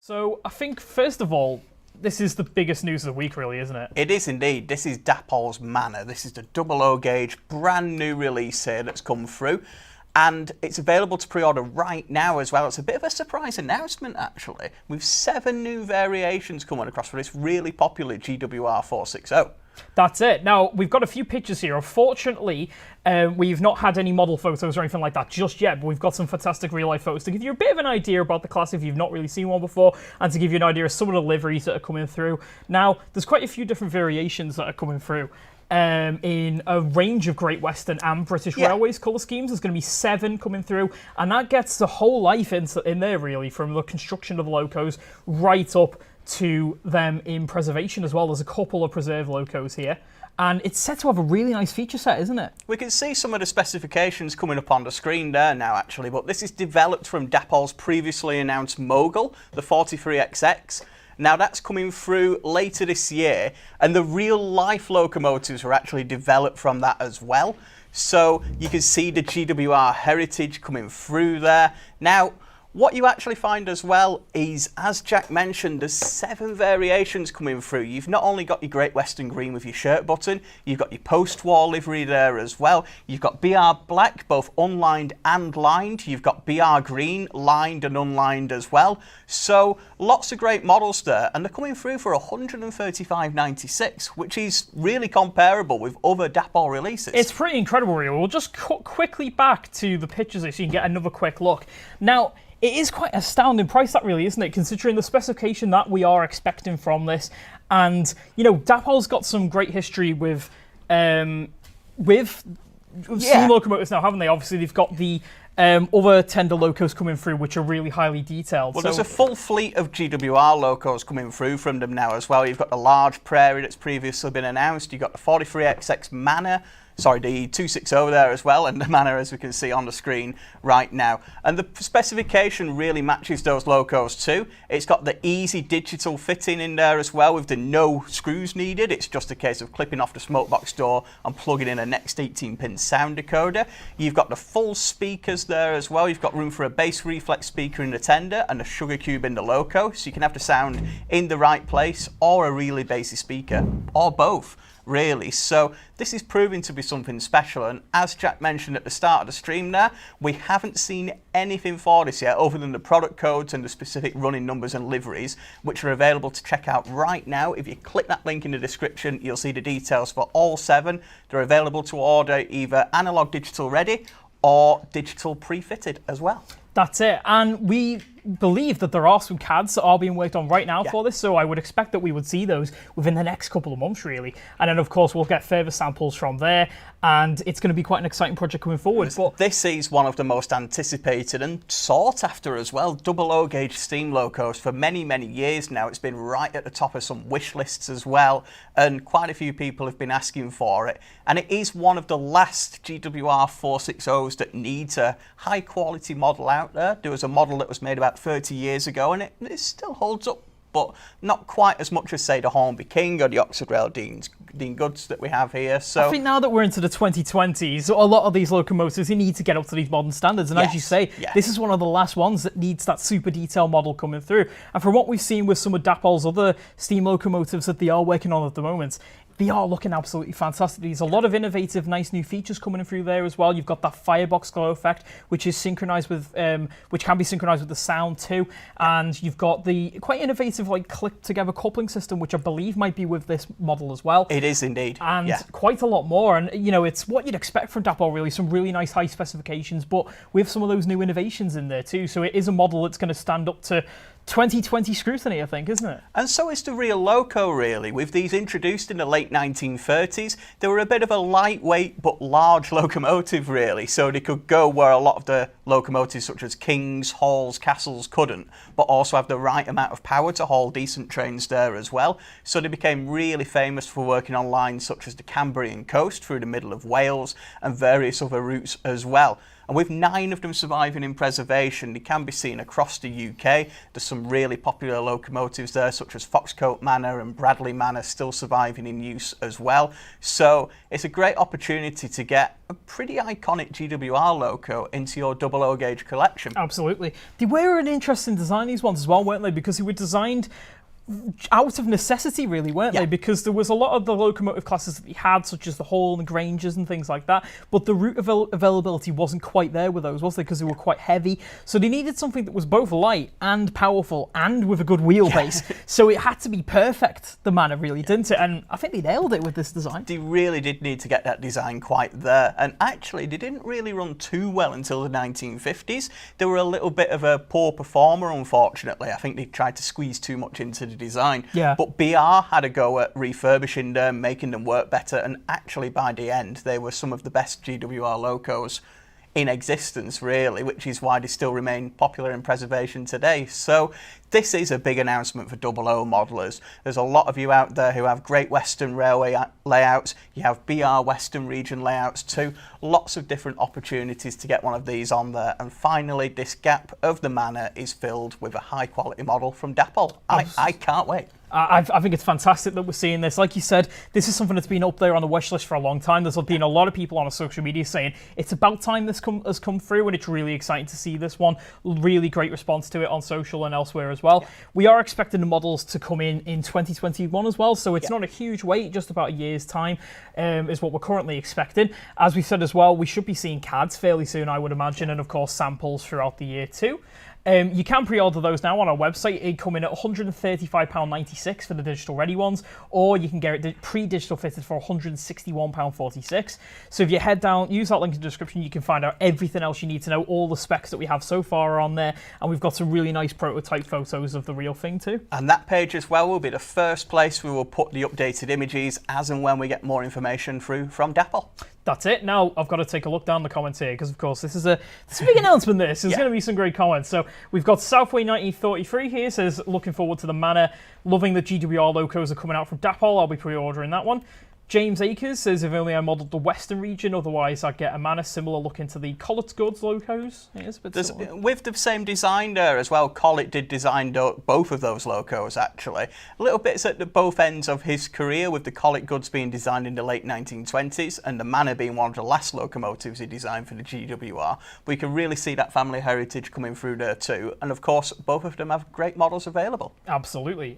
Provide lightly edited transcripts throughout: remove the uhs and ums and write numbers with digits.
So I think, first of all, this is the biggest news of the week, really, isn't it? It is indeed. This is Dapol's Manor. This is the 00 gauge brand new release here that's come through. And it's available to pre-order right now as well. It's a bit of a surprise announcement, actually, with 7 new variations coming across for this really popular GWR 460. That's it. Now, we've got a few pictures here. Unfortunately, we've not had any model photos or anything like that just yet, but we've got some fantastic real-life photos to give you a bit of an idea about the class if you've not really seen one before, and to give you an idea of some of the liveries that are coming through. Now, there's quite a few different variations that are coming through. In a range of Great Western and British Railways colour schemes. There's going to be 7 coming through, and that gets the whole life in there, really, from the construction of the locos right up to them in preservation as well. There's a couple of preserved locos here, and it's set to have a really nice feature set, isn't it? We can see some of the specifications coming up on the screen there now, actually, but this is developed from Dapol's previously announced Mogul, the 43XX. Now that's coming through later this year, and the real-life locomotives were actually developed from that as well. So you can see the GWR heritage coming through there. Now, what you actually find as well is, as Jack mentioned, there's 7 variations coming through. You've not only got your Great Western Green with your shirt button, you've got your post-war livery there as well. You've got BR Black, both unlined and lined. You've got BR Green, lined and unlined as well. So lots of great models there, and they're coming through for $135.96, which is really comparable with other Dapol releases. It's pretty incredible, really. We'll just cut quickly back to the pictures so you can get another quick look. Now, it is quite an astounding price, that really, isn't it, considering the specification that we are expecting from this. And, you know, Dapol's got some great history with steam locomotives now, haven't they? Obviously, they've got the other tender locos coming through, which are really highly detailed. Well, there's a full fleet of GWR locos coming through from them now as well. You've got the large Prairie that's previously been announced. You've got the 43XX Manor. Sorry, the 260 there as well, and the Manor, as we can see on the screen right now. And the specification really matches those locos too. It's got the easy digital fitting in there as well, with the no screws needed. It's just a case of clipping off the smokebox door and plugging in a next 18-pin sound decoder. You've got the full speakers there as well. You've got room for a bass reflex speaker in the tender and a sugar cube in the loco, so you can have the sound in the right place, or a really bassy speaker, or both, really. So this is proving to be something special, and as Jack mentioned at the start of the stream there, we haven't seen anything for this yet other than the product codes and the specific running numbers and liveries, which are available to check out right now. If you click that link in the description, you'll see the details for all 7. They're available to order either analog digital ready or digital pre-fitted as well. That's it. And we believe that there are some CADs that are being worked on right now for this, so I would expect that we would see those within the next couple of months, really. And then, of course, we'll get further samples from there, and it's going to be quite an exciting project coming forward. But this is one of the most anticipated and sought after as well 00 gauge steam locos for many, many years now. It's been right at the top of some wish lists as well, and quite a few people have been asking for it. And it is one of the last GWR 460s that needs a high quality model out there. There was a model that was made about 30 years ago, and it still holds up, but not quite as much as, say, the Hornby King or the Oxford Rail Dean Goods that we have here. So I think now that we're into the 2020s, a lot of these locomotives, they need to get up to these modern standards. And as you say, this is one of the last ones that needs that super detail model coming through. And from what we've seen with some of Dapol's other steam locomotives that they are working on at the moment, they are looking absolutely fantastic. There's a lot of innovative, nice new features coming in through there as well. You've got that firebox glow effect, which is synchronized with, which can be synchronized with the sound too. And you've got the quite innovative, like, click-together coupling system, which I believe might be with this model as well. It is indeed. And quite a lot more. And, you know, it's what you'd expect from Dapol, really. Some really nice high specifications, but with some of those new innovations in there too. So it is a model that's going to stand up to 2020 scrutiny, I think, isn't it? And so is the real loco, really. With these introduced in the late 1930s, they were a bit of a lightweight but large locomotive, really. So they could go where a lot of the locomotives such as Kings, Halls, Castles couldn't, but also have the right amount of power to haul decent trains there as well. So they became really famous for working on lines such as the Cambrian coast through the middle of Wales and various other routes as well. And with 9 of them surviving in preservation, they can be seen across the UK. There's some really popular locomotives there, such as Foxcote Manor and Bradley Manor, still surviving in use as well. So it's a great opportunity to get a pretty iconic GWR loco into your 00 gauge collection. Absolutely. They were an interesting design, these ones as well, weren't they? Because they were designed out of necessity, really, weren't they? Because there was a lot of the locomotive classes that they had, such as the Hall and the Grangers and things like that, but the route availability wasn't quite there with those, was they? Because they were quite heavy. So they needed something that was both light and powerful and with a good wheelbase. So it had to be perfect, the Manor, really, didn't it? And I think they nailed it with this design. They really did need to get that design quite there. And actually, they didn't really run too well until the 1950s. They were a little bit of a poor performer, unfortunately. I think they tried to squeeze too much into the design. But BR had a go at refurbishing them, making them work better, and actually by the end they were some of the best GWR locos in existence, really, which is why they still remain popular in preservation today. So this is a big announcement for 00 modelers. There's a lot of you out there who have Great Western Railway layouts, you have BR Western Region layouts too, lots of different opportunities to get one of these on there. And finally, this gap of the Manor is filled with a high quality model from Dapol. I can't wait. I think it's fantastic that we're seeing this. Like you said, this is something that's been up there on the wish list for a long time. There's been a lot of people on social media saying it's about time this has come through, and it's really exciting to see this one. Really great response to it on social and elsewhere as well. We are expecting the models to come in 2021 as well, so it's not a huge wait, just about a year's time is what we're currently expecting. As we said as well, we should be seeing CADs fairly soon, I would imagine, and of course samples throughout the year too. You can pre-order those now on our website. They come in at £135.96 for the digital ready ones, or you can get it pre-digital fitted for £161.46. So if you head down, use that link in the description, you can find out everything else you need to know. All the specs that we have so far are on there, and we've got some really nice prototype photos of the real thing too. And that page as well will be the first place we will put the updated images as and when we get more information through from Dapol. That's it. Now I've got to take a look down the comments here, because of course this is a big announcement. There's going to be some great comments. So we've got Southway 1933 here, says looking forward to the Manor, loving the GWR locos are coming out from Dapol. I'll be pre-ordering that one. James Akers says, if only I modelled the Western region, otherwise I'd get a Manor similar looking to the Collett Goods locos. It is a bit similar. With the same design there as well, Collett did design both of those locos actually. A little bits at both ends of his career, with the Collett Goods being designed in the late 1920s and the Manor being one of the last locomotives he designed for the GWR. We can really see that family heritage coming through there too. And of course, both of them have great models available. Absolutely.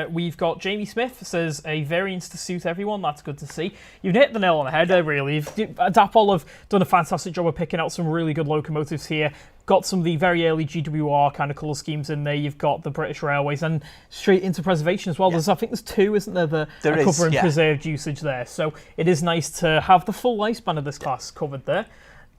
We've got Jamie Smith, says, a variance to suit everyone. That's good to see. You've hit the nail on the head there, really. Dapol have done a fantastic job of picking out some really good locomotives here. Got some of the very early GWR kind of colour schemes in there. You've got the British Railways and straight into preservation as well. I think there's two, isn't there? There is, covering preserved usage there. So it is nice to have the full lifespan of this class covered there.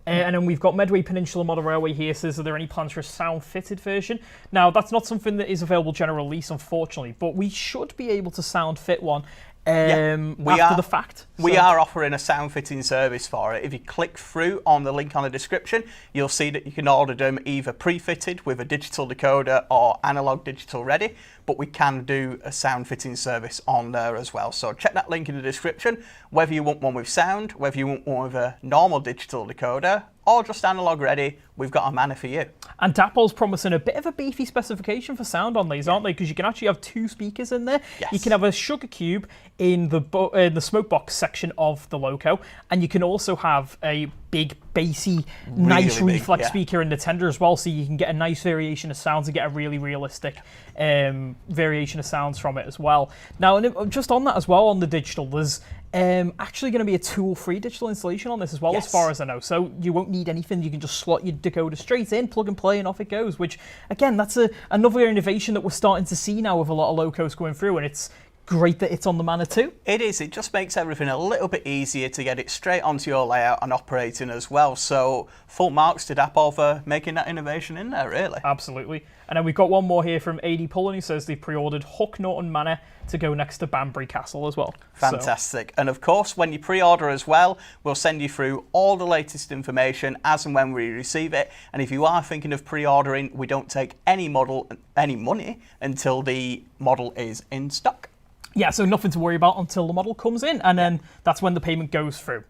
And then we've got Medway Peninsula Model Railway here, says, are there any plans for a sound-fitted version? Now, that's not something that is available general release, unfortunately, but we should be able to sound-fit one after the fact. We are offering a sound fitting service for it. If you click through on the link on the description, you'll see that you can order them either pre-fitted with a digital decoder or analog digital ready, but we can do a sound fitting service on there as well. So check that link in the description, whether you want one with sound, whether you want one with a normal digital decoder, or just analog ready, we've got a Manor for you. And Dapol's promising a bit of a beefy specification for sound on these, aren't they? Because you can actually have 2 speakers in there. Yes. You can have a sugar cube in the smoke box section of the loco, and you can also have a big, bassy, nice reflex speaker in the tender as well, so you can get a nice variation of sounds and get a really realistic variation of sounds from it as well. Now, just on that as well, on the digital, there's actually going to be a tool-free digital installation on this as well, as far as I know. So you won't need anything. You can just slot your decoder straight in, plug and play, and off it goes, which, again, that's another innovation that we're starting to see now with a lot of locos going through, and it's great that it's on the Manor too. It is. It just makes everything a little bit easier to get it straight onto your layout and operating as well. So full marks to Dapol for making that innovation in there, really. Absolutely. And then we've got one more here from AD Pullen, who says they've pre-ordered Hook Norton Manor to go next to Banbury Castle as well. Fantastic. And of course, when you pre-order as well, we'll send you through all the latest information as and when we receive it. And if you are thinking of pre-ordering, we don't take any money until the model is in stock. Yeah, so nothing to worry about until the model comes in, and then that's when the payment goes through.